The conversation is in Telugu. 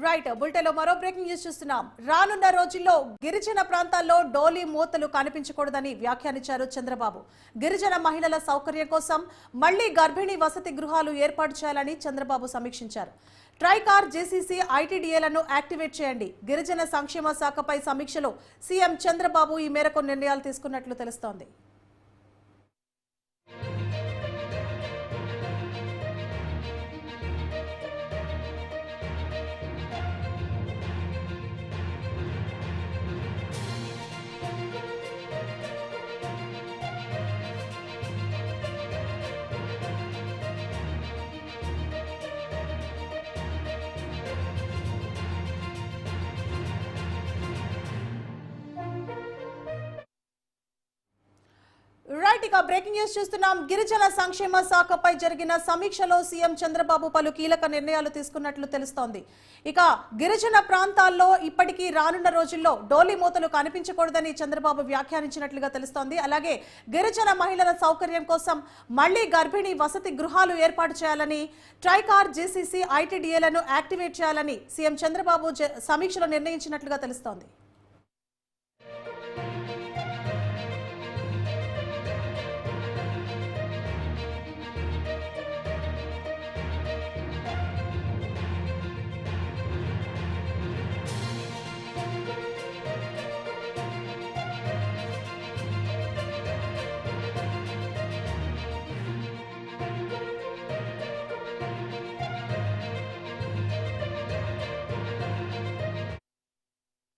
రైట్ బులెటిన్లో మరో బ్రేకింగ్ న్యూస్ చూస్తున్నాం. రానున్న రోజుల్లో గిరిజన ప్రాంతాల్లో డోలీ మూతలు కనిపించకూడదని వ్యాఖ్యానించారు చంద్రబాబు. గిరిజన మహిళల సౌకర్యం కోసం మళ్లీ గర్భిణీ వసతి గృహాలు ఏర్పాటు చేయాలని చంద్రబాబు సమీక్షించారు. ట్రైకార్, జేసీసీ, ఐటీడీఏలను యాక్టివేట్ చేయండి. గిరిజన సంక్షేమ శాఖపై సమీక్షలో సీఎం చంద్రబాబు ఈ మేరకు నిర్ణయాలు తీసుకున్నట్లు తెలుస్తోంది. రైట్, ఇక బ్రేకింగ్ న్యూస్ చూస్తున్నాం. గిరిజన సంక్షేమ శాఖపై జరిగిన సమీక్షలో సీఎం చంద్రబాబు పలు కీలక నిర్ణయాలు తీసుకున్నట్లు తెలుస్తోంది. ఇక గిరిజన ప్రాంతాల్లో ఇప్పటికీ రానున్న రోజుల్లో డోలీ మూతలు కనిపించకూడదని చంద్రబాబు వ్యాఖ్యానించినట్లుగా తెలుస్తోంది. అలాగే గిరిజన మహిళల సౌకర్యం కోసం మళ్లీ గర్భిణీ వసతి గృహాలు ఏర్పాటు చేయాలని, ట్రైకార్, జేసీసీ, ఐటీడీఏలను యాక్టివేట్ చేయాలని సీఎం చంద్రబాబు సమీక్షలో నిర్ణయించినట్లుగా తెలుస్తోంది.